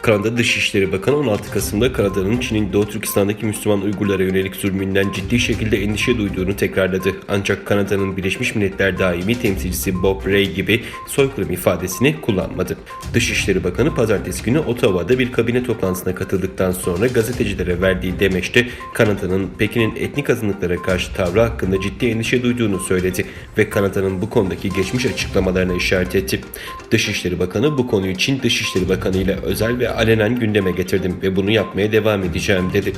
Kanada Dışişleri Bakanı 16 Kasım'da Kanada'nın Çin'in Doğu Türkistan'daki Müslüman Uygurlara yönelik zulmünden ciddi şekilde endişe duyduğunu tekrarladı. Ancak Kanada'nın Birleşmiş Milletler Daimi Temsilcisi Bob Rae gibi soykırım ifadesini kullanmadı. Dışişleri Bakanı pazartesi günü Ottawa'da bir kabine toplantısına katıldıktan sonra gazetecilere verdiği demeçte Kanada'nın Pekin'in etnik azınlıklara karşı tavrı hakkında ciddi endişe duyduğunu söyledi ve Kanada'nın bu konudaki geçmiş açıklamalarına işaret etti. Dışişleri Bakanı bu konuyu Çin Dışişleri Bakanı ile özel ve alenen gündeme getirdim ve bunu yapmaya devam edeceğim dedi.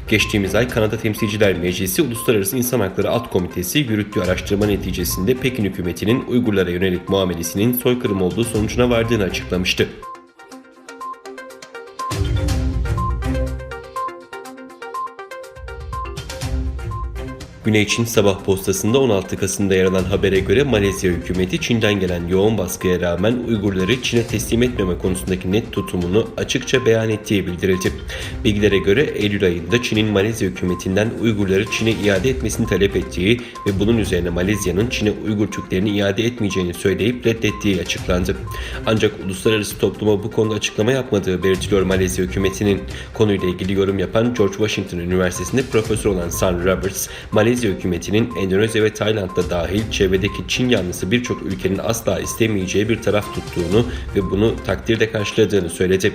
Geçtiğimiz ay Kanada Temsilciler Meclisi Uluslararası İnsan Hakları Alt Komitesi yürüttüğü araştırma neticesinde Pekin hükümetinin Uygurlara yönelik muamelesinin soykırım olduğu sonucuna vardığını açıklamıştı. Güney Çin Sabah postasında 16 Kasım'da yer alan habere göre Malezya hükümeti Çin'den gelen yoğun baskıya rağmen Uygurları Çin'e teslim etmeme konusundaki net tutumunu açıkça beyan ettiği bildirildi. Bilgilere göre Eylül ayında Çin'in Malezya hükümetinden Uygurları Çin'e iade etmesini talep ettiği ve bunun üzerine Malezya'nın Çin'e Uygur Türklerini iade etmeyeceğini söyleyip reddettiği açıklandı. Ancak uluslararası topluma bu konuda açıklama yapmadığı belirtiliyor Malezya hükümetinin. Konuyla ilgili yorum yapan George Washington Üniversitesi'nde profesör olan Sun Roberts, Malezya hükümetinin Endonezya ve Tayland'da dahil çevredeki Çin yanlısı birçok ülkenin asla istemeyeceği bir taraf tuttuğunu ve bunu takdirde karşıladığını söyledi.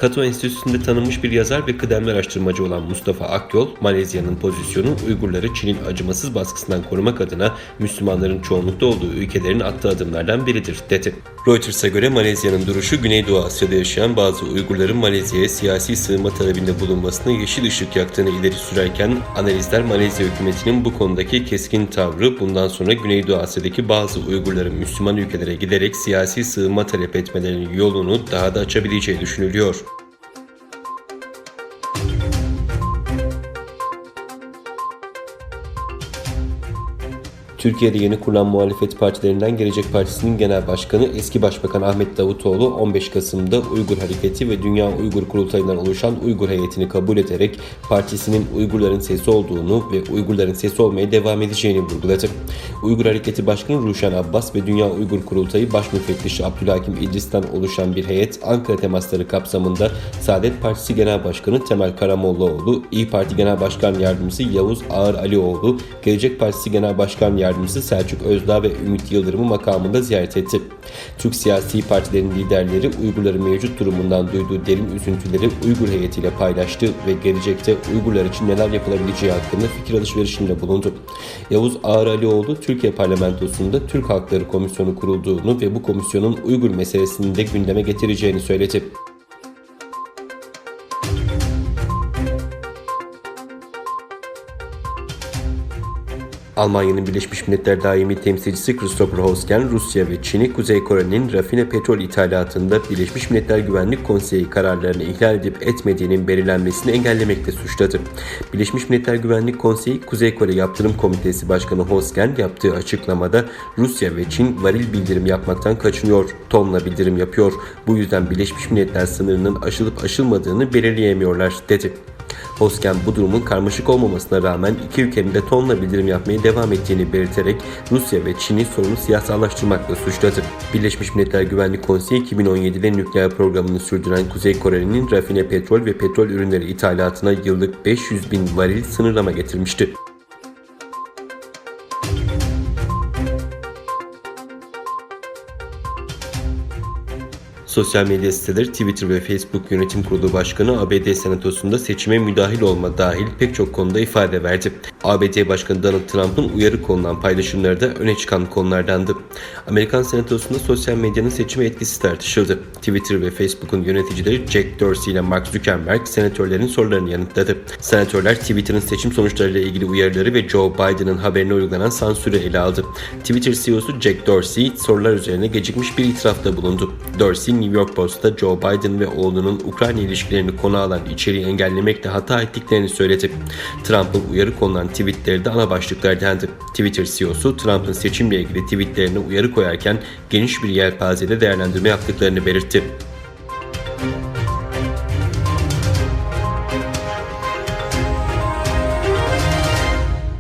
Cato Enstitüsü'nde tanınmış bir yazar ve kıdemli araştırmacı olan Mustafa Akyol, Malezya'nın pozisyonu Uygurları Çin'in acımasız baskısından korumak adına Müslümanların çoğunlukta olduğu ülkelerin attığı adımlardan biridir dedi. Reuters'a göre Malezya'nın duruşu Güneydoğu Asya'da yaşayan bazı Uygurların Malezya'ya siyasi sığınma talebinde bulunmasına yeşil ışık yaktığını ileri sürerken analizler Malezya hükümetinin bu konudaki keskin tavrı bundan sonra Güneydoğu Asya'daki bazı Uygurların Müslüman ülkelere giderek siyasi sığınma talep etmelerinin yolunu daha da açabileceği düşünülüyor. Türkiye'de yeni kurulan muhalefet partilerinden Gelecek Partisi'nin genel başkanı eski Başbakan Ahmet Davutoğlu 15 Kasım'da Uygur Hareketi ve Dünya Uygur Kurultayı'ndan oluşan Uygur heyetini kabul ederek partisinin Uygurların sesi olduğunu ve Uygurların sesi olmaya devam edeceğini vurguladı. Uygur Hareketi Başkanı Ruşen Abbas ve Dünya Uygur Kurultayı Baş Müfettişi Abdülhakim İdris'ten oluşan bir heyet Ankara temasları kapsamında Saadet Partisi Genel Başkanı Temel Karamollaoğlu, İYİ Parti Genel Başkan Yardımcısı Yavuz Ağır Alioğlu, Gelecek Partisi Genel Başkan Yardımcısı Selçuk Özdağ ve Ümit Yıldırım'ı makamında ziyaret etti. Türk siyasi partilerin liderleri Uygurların mevcut durumundan duyduğu derin üzüntüleri Uygur heyetiyle paylaştı ve gelecekte Uygurlar için neler yapılabileceği hakkında fikir alışverişinde bulundu. Yavuz Ağır Alioğlu, Türkiye Parlamentosu'nda Türk Hakları Komisyonu kurulduğunu ve bu komisyonun Uygur meselesini de gündeme getireceğini söyledi. Almanya'nın Birleşmiş Milletler Daimi Temsilcisi Christopher Hosken, Rusya ve Çin'i Kuzey Kore'nin rafine petrol ithalatında Birleşmiş Milletler Güvenlik Konseyi kararlarını ihlal edip etmediğinin belirlenmesini engellemekle suçladı. Birleşmiş Milletler Güvenlik Konseyi, Kuzey Kore Yaptırım Komitesi Başkanı Hosken yaptığı açıklamada Rusya ve Çin varil bildirim yapmaktan kaçınıyor, tonla bildirim yapıyor. Bu yüzden Birleşmiş Milletler sınırının aşılıp aşılmadığını belirleyemiyorlar dedi. Hosken bu durumun karmaşık olmamasına rağmen iki ülkenin de tonla bildirim yapmaya devam ettiğini belirterek Rusya ve Çin'i sorunu siyasallaştırmakla suçladı. Birleşmiş Milletler Güvenlik Konseyi 2017'de nükleer programını sürdüren Kuzey Kore'nin rafine petrol ve petrol ürünleri ithalatına yıllık 500 bin varil sınırlama getirmişti. Sosyal medya siteleri Twitter ve Facebook Yönetim Kurulu Başkanı ABD Senatosu'nda seçime müdahil olma dahil pek çok konuda ifade verdi. ABD Başkanı Donald Trump'ın uyarı konulan paylaşımları da öne çıkan konulardandı. Amerikan Senatosu'nda sosyal medyanın seçime etkisi tartışıldı. Twitter ve Facebook'un yöneticileri Jack Dorsey ile Mark Zuckerberg senatörlerin sorularını yanıtladı. Senatörler Twitter'ın seçim sonuçlarıyla ilgili uyarıları ve Joe Biden'ın haberine uygulanan sansürü ele aldı. Twitter CEO'su Jack Dorsey sorular üzerine gecikmiş bir itirafta bulundu. Dorsey New York Post'ta Joe Biden ve oğlunun Ukrayna ilişkilerini konu alan içeriği engellemekte hata ettiklerini söyledi. Trump'ın uyarı konulan tweetleri de ana başlıklardandı. Twitter CEO'su Trump'ın seçimle ilgili tweetlerine uyarı koyarken geniş bir yelpazede değerlendirme yaptıklarını belirtti.